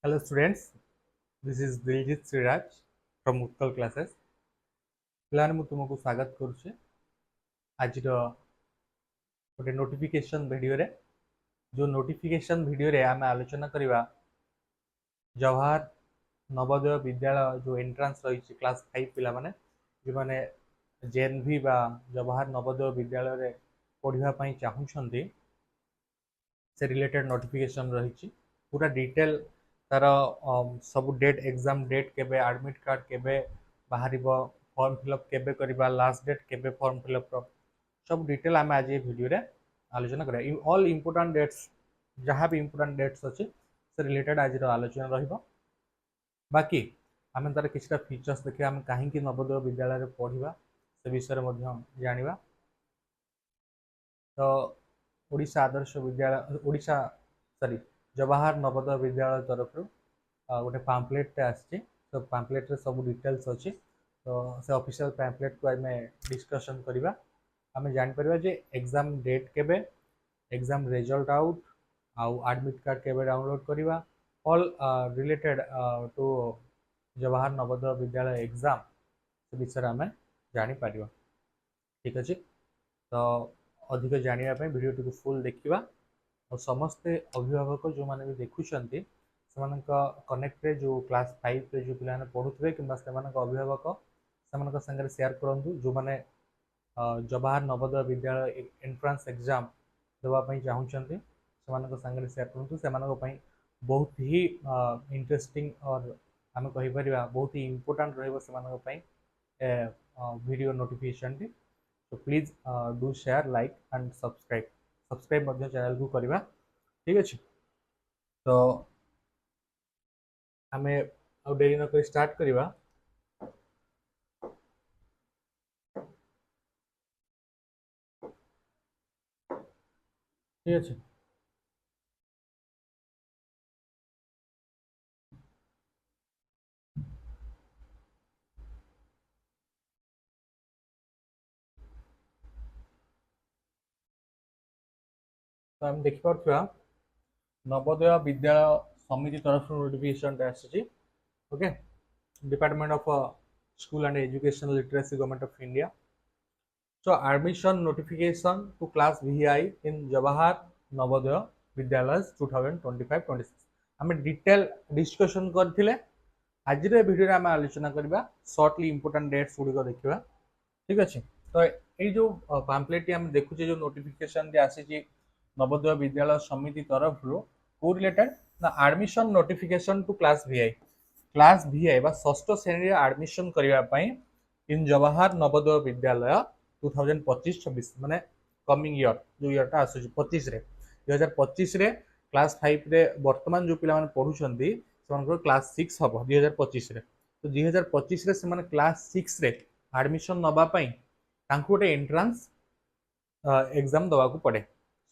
Hello students, this is Diljit Sriraj from Utkal classes. ପିଲାମାନେ ମୁଁ ତୁମକୁ ସ୍ୱାଗତ କରୁଛି ଆଜିର ଗୋଟେ ନୋଟିଫିକେସନ ଭିଡ଼ିଓରେ। जो नोटिफिकेशन वीडियो रे आम आलोचना करवा जवाहर नवोदय विद्यालय जो एंट्रांस रही क्लास 5 पिला माने जो माने जेएनवी बा जवाहर नवोदय विद्यालय रे पढ़ाई चाहूँगी से रिलेटेड नोटिफिकेशन रही पूरा डिटेल तार सब डेट एग्जाम डेट केबे एडमिट कार्ड केबे बाहर फॉर्म फिलअप केबे करबा लास्ट डेट केबे फॉर्म फिलअप सब डिटेल आम आज ये वीडियो रे आलोचना करा ऑल इम्पोर्टेंट डेट्स जहाँ भी इम्पोर्टेंट डेट्स अच्छे से रिलेटेड आज आलोचना रहिबा बाकी आम तार किसी फीचर्स देखिए आम कहीं नवोदय विद्यालय पढ़ा से विषय में जाना तो ओडिशा आदर्श विद्यालय ओडिशा सॉरी जवाहर नवोदय विद्यालय तरफ गोटे पैम्पलेट आसी तो पैम्पलेट सब डिटेल्स अच्छी तो से ऑफिशियल पैम्पलेट को आम डिस्कशन करवा आम जापर जे एग्जाम डेट केबे एग्जाम रिजल्ट आउट आउ एडमिट कार्ड केबे डाउनलोड करवा all related to Jawahar Navodaya Vidyalaya exam से विषय आम जापर ठीक अच्छे तो अधिक जानापी भिडियोटी को फुल देखा और समस्ते अभिभावक जो मैंने भी देखुंट से कनेक्ट जो क्लास 5 रे जो पिला पढ़ुवे कि अभिभावक से सागर सेयार करूँ जो मैंने जवाहर नवोदय विद्यालय एंट्रांस एग्जाम देवाई चाहूँगी से सेयार करूँ से बहुत ही इंटरेस्टिंग और आम कहीपर बहुत ही इम्पोर्टाट रही वीडियो नोटिफिकेशन टी तो please do share like and subscribe channel को करवा ठीक अच्छे तो आम आ डेरी नक स्टार्ट करवा ठीक अच्छे तो आम देखिपा नवोदय विद्यालय समिति तरफ नोटिफिकेशन आसी okay department of school and education literacy government of India so admission notification to class VI in Jawahar Navodaya Vidyalayas 2025-26 आम डिटेल डिस्कशन करथिले आज वीडियो रे आम आलोचना करबा शॉर्टली इंपोर्टेंट डेट्स गुडी देखिबा ठीक अछि तो ए जो पैम्पलेट आम देखुचे जो नोटिफिकेशन जे आसी नवोदय विद्यालय समिति तरफ को रिलेटेड ना admission notification to class VI बा षष्ठ श्रेणी एडमिशन करबा पई इन जवाहर नवोदय विद्यालय 2025-26 माने कमिंग ईयर जो ईयर टा आसुची 25 रे 2025 रे क्लास 5 रे वर्तमान जो पिला माने पढुछंती सेमानकर क्लास 6 हबो 2025 रे तो 2025 रे सेमाने क्लास 6 रे एडमिशन नबा पई तांको गोटे एंट्रांस एग्जाम दवा को पड़े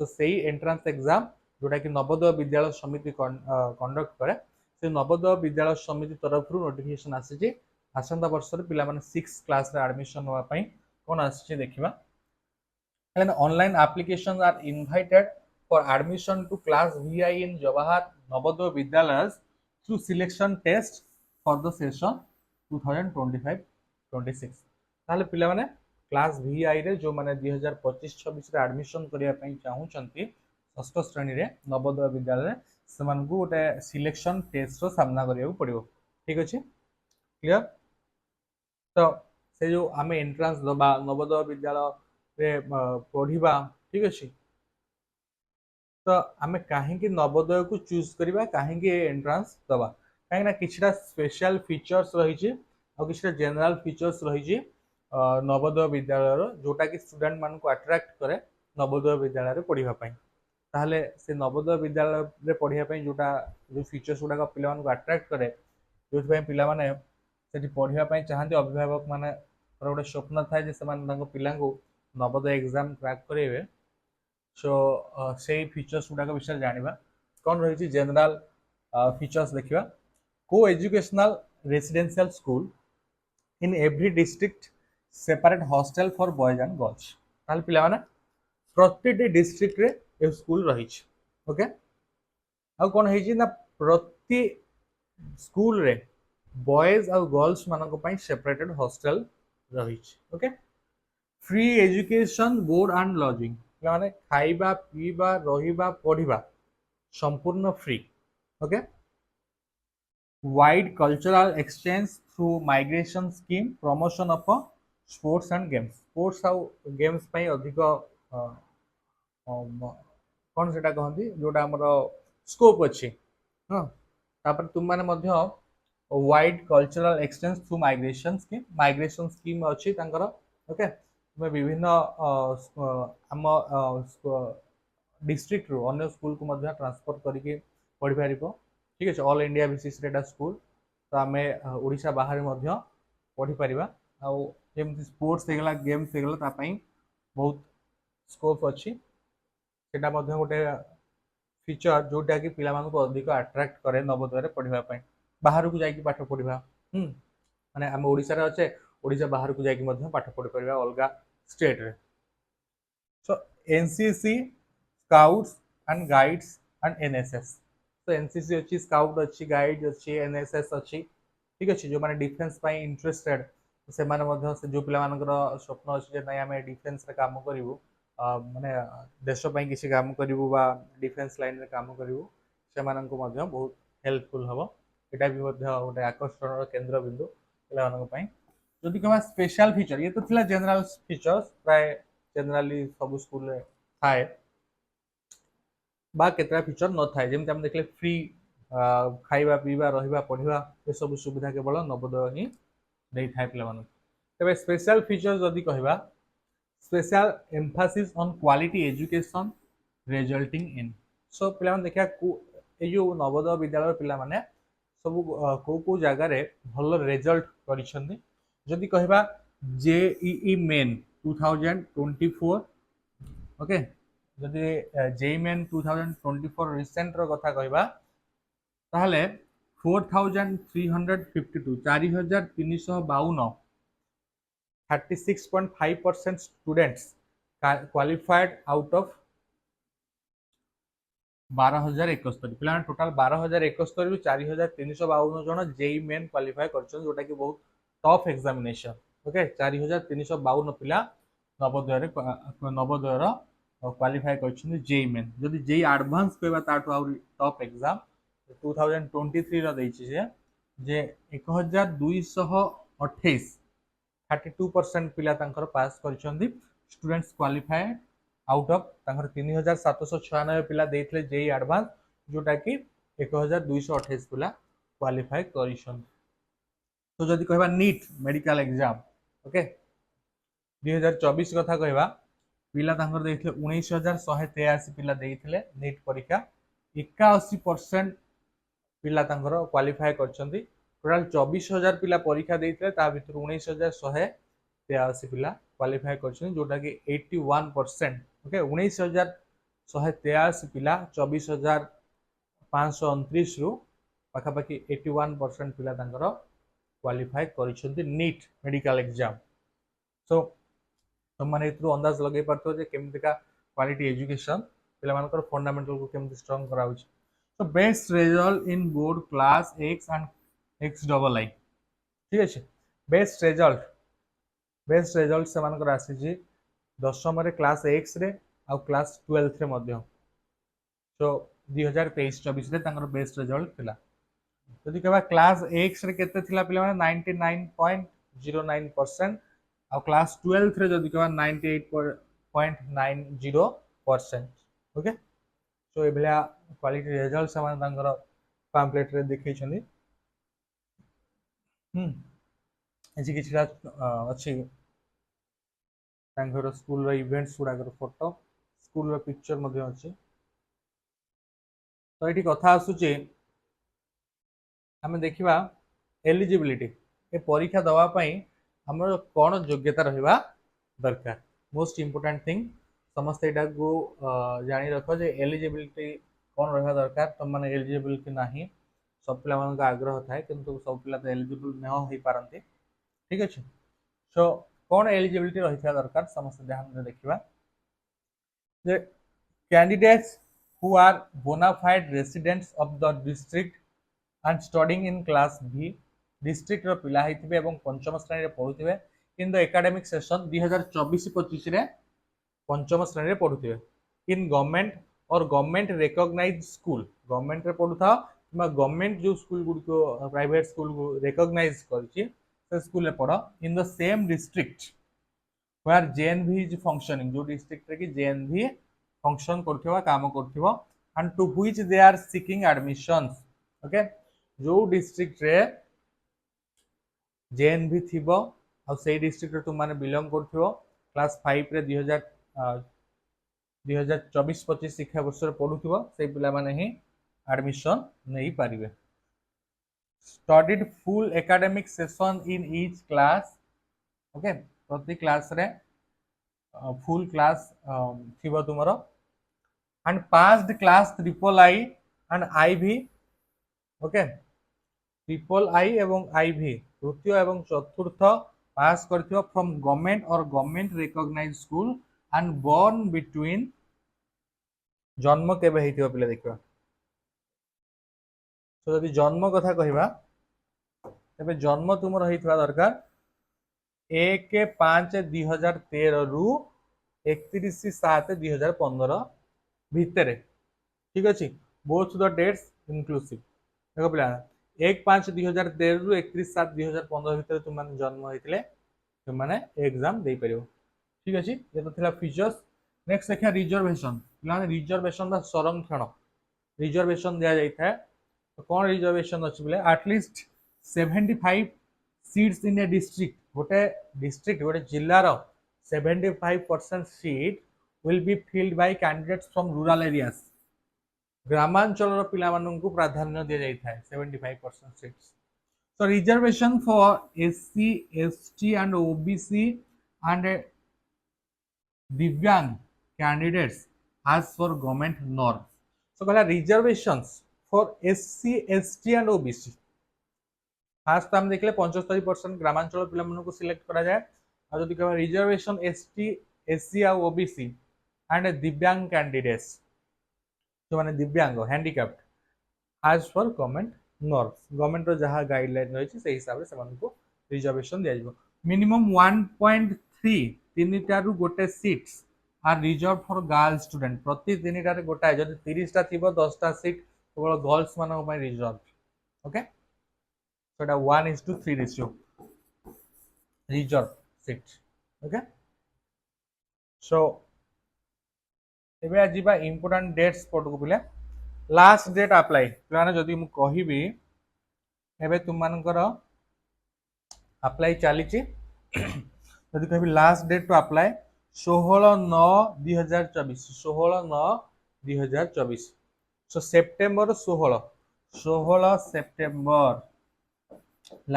तो सेही एंट्रांस एग्जाम जोटा कि नवोदय विद्यालय समिति कंडक्ट करे से नवोदय विद्यालय समिति तरफ नोटिफिकेशन आसी आसंता वर्ष पिला माने 6 क्लास रे एडमिशन नबा पई कौन आसी देखिबा online applications are invited for admission to class VI इन Jawahar Navodaya Vidyalaya through selection test for the session 2025-26 ताले पिला माने क्लास VI रे जो माने 2025-26 रे एडमिशन करिया पई चाहूचंती षष्ठ श्रेणी रे नवोदय विद्यालय से मानकु गोटे सिलेक्शन टेस्ट रो सामना करिया पड़िबो ठीक अछि क्लियर तो से जो आम एंट्रांस दबा नवोदय विद्यालय रे पढ़ा ठीक अच्छे तो आम कहीं नवोदय को चूज करवा कहीं एंट्रांस दबा कहीं कि स्पेशल फीचर्स रही कि जनरल फीचर्स रही नवोदय विद्यालय जोटा कि स्टूडेंट मान को अट्रैक्ट करे नवोदय विद्यालय पढ़ापी ताहले से नवोदय विद्यालय पढ़ापी जोटा जो फीचर्स गुड़ाक पिला अट्रैक्ट करे जो पिला माने से पढ़ापी चाहते अभिभावक माने गोटे स्वप्न थाए पिला नवोदय एग्जाम क्रैक करेंगे सो से फीचर्स गुड़ाक विषय जाना कौन रही जनरल फीचर्स देखा को educational residential school in every district separate hostel for boys and girls ताल पिला माने प्रति डिस्ट्रिक्ट रे ए स्कूल रही ओके आ कौन है ना प्रति स्कूल रे बॉयज और गर्ल्स मानक पई सेपरेटेड हॉस्टल रही okay free education board and lodging माने खाइबा पीबा रहिबा पढ़िबा संपूर्ण free okay wide cultural exchange through migration scheme promotion of sports and games sports ଆଉ games ପାଇଁ ଅଧିକ କ'ଣ ସେଟା କହନ୍ତି ଯୋଉଟା ଆମର ସ୍କୋପ ଅଛି ହଁ ତାପରେ ତୁମମାନେ ମଧ୍ୟ wide cultural exchange through migration scheme ଅଛି ତାଙ୍କର ଓକେ ତୁମେ ବିଭିନ୍ନ ଆମ डिस्ट्रिक्ट अन्य स्कूल को मध्य ट्रांसफर करके पढ़ी पारिबो ठीक है ऑल इंडिया बेसिस रे स्कूल तो आम ओडिशा बाहर मध्य पढ़ी पारिबा आउ जेमति स्पोर्ट्स हेगला गेम्स हेगला ता पई बहुत स्कोप अछि सेटा मध्य गोटे फीचर जोटा कि पिला मानको अधिक अट्रैक्ट करे नवोदय रे पढ़िबा पई बाहर को जाई पाठ पढ़िबा माने हम ओडिशा रे अछे ओडिशा बाहर को जाई मध्य पाठ पढ़ी पारिबा अलगा स्टेट रे so NCC scouts and guides and NSS तो एनसीसी अच्छी स्काउट अच्छी गाइड अच्छी एनएसएस अच्छी ठीक अच्छे जो मैंने डिफेन्स इंटरेस्टेड से माने जो पिला स्वप्न अच्छे ना आम डिफेन्स काम करूँ माने देश किसी काम करूँ डिफेन्स लाइन रे काम करूँ से बहुत हेल्पफुल हम यहाँ भी गोटे आकर्षण केन्द्र बिंदु पे जदि कह स्पेशल फीचर ये तो थी जनरल फीचर्स प्राय जनराली सब स्कूल थाए बा केतरा फीचर न थाए जेमति हम देखले फ्री खाइबा पीबा रहिबा पढ़िबा ये सब सुविधा केवल नवोदय ही दे थाए पिला मानु तबे स्पेशल फीचर जदि कहबा special emphasis on quality education resulting in so पिला मन देखिया ए जो नवोदय विद्यालय पिला माने सब को जगह रे भल रिजल्ट करिसंदी जदि कहबा जेईई मेन 2024 ओके जदि जेई मेन 2024 रिसेंट रो कथा कहबा ताहले 4352 4352 36.5% स्टूडेंट्स क्वालिफाइड आउट ऑफ 12071 पिला टोटल 12071 रु 4352 जन जेई मेन क्वालिफाई करछन जोटा कि बहुत टफ एग्जामिनेशन ओके 4352 पिला नवोदय रो क्वालिफाई करछन जेई मेन जदि जेई एडवांस कहबा ताटो आउरी टफ एग्जाम 2023 रो दैछि जे 1228 32% पिला तांकर पास करछन्ती स्टूडेंट्स क्वालिफाइड आउट ऑफ तांकर 3796 पिला देइथले जेई एडवांस जोटा कि 1228 पिला क्वालिफाई करिसन तो जदि कहबा नीट मेडिकल एग्जाम ओके 2024 कथा कहबा पिला तांकर देइथले 19183 पिला देइथले नीट परीक्षा 81% पिला तांकर क्वालिफाई करछन्ती टोटल 24000 पिला परीक्षा देइथले ता भितर 19183 पिला क्वालिफाई करछन्ती जोटा कि 81% ओके 19183 पिला 24529 रु पाखापाखि 81% पिला तांकर क्वालिफाई करिसंती नीट मेडिकल एग्जाम सो तुम माने इतु अंदाज लगे पारतो जे केमतिका क्वालिटी एजुकेशन पिला मानकर फंडामेंटल को केमति स्ट्रांग कराउछ तो best result in board class x and x double आई ठीक है बेस्ट रिजल्ट से मानकर आसी दशम रे क्लास एक्स रे आ क्लास 12 रे मध्य तो 2023-24 रे तांकर बेस्ट रिजल्ट थिला जदि कहबा क्लास एक्स रे केते थिला पिला माने 99.09% आ क्लास 12 रे जदि कहबा 98.90% ओके तो ए भलिया क्वालिटी रिजल्ट से माने तांकर पैम्पलेट रे देखै छनी एजी किछरा अछि तांकर स्कूल रो इवेंट्स गुडाकर फोटो स्कूल रो पिक्चर मध्ये अछि तो एठी कथा आसुची आमे देखिबा एलिजिबिलिटी ए परीक्षा दवा पई हमर कोन योग्यता रहिबा दरकार मोस्ट इंपोर्टेंट थिंग समस्त एटा को जानि रखो जे एलिजिबिलिटी कोन रहिबा दरकार तुम माने एलिजिबल कि नाही सब पिला मान का आग्रह थाए किंतु सब पिला तो एलिजिबल न होई पारंती ठीक अछि सो कोन एलिजिबिलिटी रहिबा दरकार समस्त ध्यान दे देखिबा जे candidates who are bona fide residents of the district and studying in class B district ର ପିଲା ହେଇଥିବେ ଏବଂ ପଞ୍ଚମ ଶ୍ରେଣୀରେ ପଢୁଥିବେ in the academic session 2024-25 ରେ ପଞ୍ଚମ ଶ୍ରେଣୀରେ ପଢୁଥିବେ in government or government recognized school government ରେ ପଢୁଥାଅ କିମ୍ବା government जो स्कूल गुड़िको प्राइवेट स्कूल को recognize କରିଛି ସେ ସ୍କୁଲ ରେ ପଢ in the same district where JNV is functioning जो district रे कि JNV function करथिबा काम करथिबो and to which they are seeking admissions okay जो district रे JNV थिबो आ सेई डिस्ट्रिक्ट रे तुम माने बिलोंग करथिबो क्लास 5 रे 2024-25 शिक्षा वर्ष रे पढुथिबो सेई पिला माने ही एडमिशन नै पारिबे studied full academic session in each class okay प्रति क्लास रे फुल क्लास थिबो तुमरो and passed class triple I and IV okay triple I एवं IV तृतीय एवं चतुर्थ पास करथिबो from government or government recognized school and born between जन्म केबे हेतिबो पिले देखिबा तो यदि जन्म कथा कहिबा तबे जन्म तुमर हेतिबा दरकार 1/5/2013 रु 31/7/2015 भितर ठीक अच्छे बोथ द डेट्स इनक्लूसिव देखो पिला 1/5/2013 रु 31/7/2015 भितर तुम माने जन्म होइतिले तुम माने एग्जाम दे परियो ठीक अच्छे ये तो थिला फीचर्स नेक्स्ट देखिया रिजर्वेशन पिला रिजर्वेशन दा संरक्षण रिजर्वेशन दिया जाई था तो कौन रिजर्वेशन अछि बोले at least 75 seats in A district गोटे जिल्ला रो 75% seat will be filled by candidates from rural areas ग्रामांचल पिला माननकु प्राधान्य दिया जाई था 75% seats so reservation for SC ST and OBC and दिव्यांग candidates as for government norms so कहला reservations for SC ST and OBC fast हम देखले 75% ग्रामांचल पिला माननकु सिलेक्ट करा जाय आ जदि कहबा रिजर्वेशन ST SC आ OBC and दिव्यांग कैंडिडेट्स जो माने दिव्यांग handicapped as for government norms government रो जहा गाइडलाइन रही छै से हिसाब रे समान को रिजर्वेशन दिया जिवो मिनिमम 1.3 तीनटा रु गोटे seats are reserve for girl student प्रति तीनटा रे गोटा जदि 30 टा थिबो 10 टा सीट केवल गर्ल्स मानक पय रिजर्व ओके so এটা 1:3 ratio reserve seat okay so एबे आजिबा इंपोर्टेंट डेट्स पट को पिले लास्ट डेट अप्लाई माने जदि मु कहिबी एबे तुम मानकर अप्लाई चली जदि कहबी last date to apply 16/9/2024 16/9/2024 so September 16 September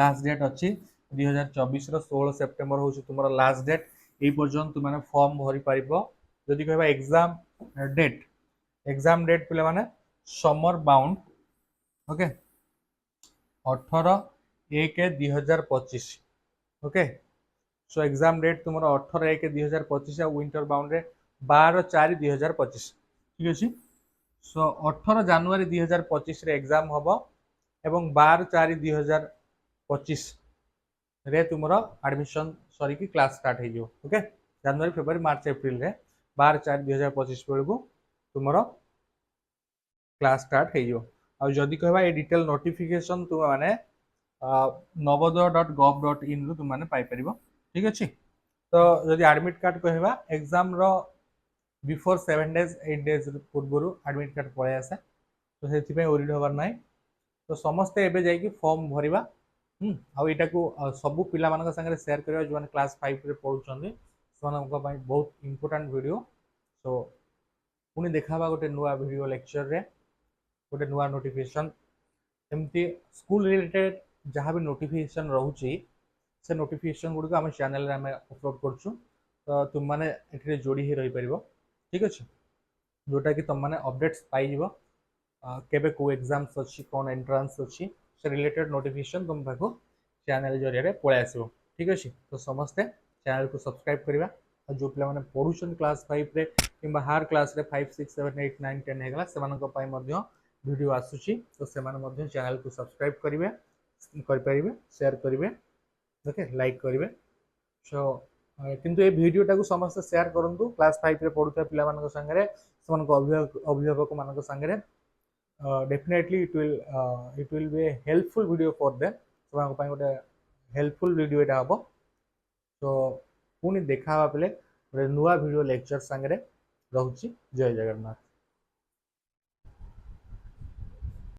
last date अछि 2024 रो 16 सेप्टेम्बर होछि तुमरा लास्ट डेट ए पर्यंत तुम माने फॉर्म भरि पारिबो जदि कहबा एग्जाम डेट पिले माने summer bound okay 18/1/2025 okay so exam date तुम 18/1/2025 विंटर बाउंड रे 12/4/2025 ठीक अछि सो 18 जनवरी 2025 रे एग्जाम हबो एवं 12/4/2025 रे तुमरो एडमिशन सॉरी की क्लास स्टार्ट हे जो ओके जनवरी फरवरी मार्च अप्रैल रे 12/4/2025 बेलू तुमरो क्लास स्टार्ट हो जदि कहबा ए डिटेल नोटिफिकेशन तुम माने navodaya.gov.in रु तुम माने पाई परिबो ठीक अछि तो जदि एडमिट कार्ड कहबा एग्जाम रो बिफोर 7 डेज 8 डेज पूर्वरु एडमिट कार्ड पळे आसे तो सेति पे ओरिड होबार नाही तो समस्त एबे जाई कि फॉर्म भरिबा आ एटा को सब पिला मानक संगे शेयर करबा जो माने क्लास 5 रे पढुचंदी सनक पई बहुत इंपोर्टेंट वीडियो सो पुनी देखाबा गोटे नुआ वीडियो लेक्चर रे गोटे नुआ नोटिफिकेशन एमती स्कूल रिलेटेड जहाँ भी नोटिफिकेशन रोचे से नोटिफिकेशन गुड़िक आम चैनल रे आमे अपलोड करछु तो तुम माने एठरे जोड़ी ही रही परिबो ठीक अछि जोटा कि तुम माने अपडेट्स पाई जिवो केबे को एग्जाम्स अछि कोन एंट्रेंस अछि से रिलेटेड नोटिफिकेशन तुम पाखो चैनल जरिया रे पळे आसीबो ठीक अछि तो समस्ते चैनल को सब्सक्राइब करिबा और जो पिला माने पढुछन क्लास 5 रे किंबा हार क्लास रे 5 6 7 8 9 10 हेगला सेमानक पई मध्य वीडियो आसुची तो से चैनल को सब्सक्राइब करेंगे शेयर करेंगे ओके लाइक करेंगे सो किंतु ये वीडियोटा को समस्त शेयर करूँ क्लास 5 रे पढ़ुता पिला संगे अभिभावक मान संगे definitely it will be helpful video for them से गोटे हेल्पफुल वीडियो यहाँ हम तो पुणी देखा बेले गोटे नुआ वीडियो लेक्चर सांगे रोचे जय जगन्नाथ।